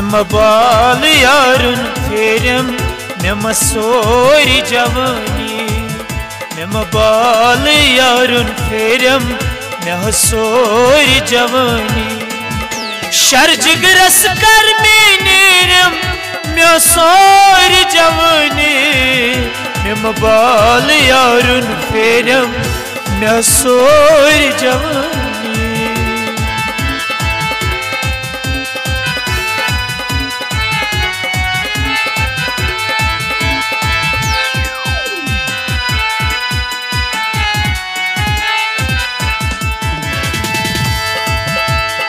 बाल यारुन फेरम मे सोरी जवानी मे बाल यारुन फेरम मे सोरी जवानी शर्जगरस कर में नीरम मे सोरी जवानी मे बाल यारुन फेरम मे सोरी जवानी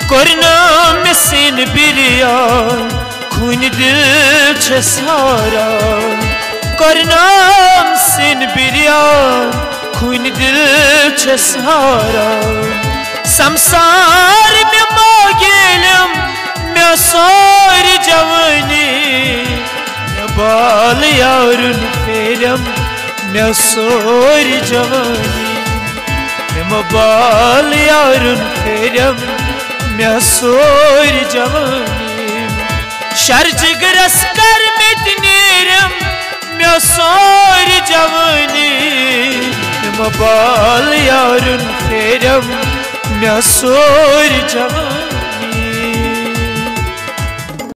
करना में सिन बिरियान खून दिल छे सारा करना सिन बिरियान खून दिल छे सारा संसार में मांगेलम मैं सारी जवानी मैं बाल यारुन फेरम मैं सारी जवानी मैं बाल यारुन फेरम मैं सोरी जवानी शर्जगरस कर में नीरम मैं सोरी जवानी मैं बाल यारुन फेरम मैं सोरी जवानी।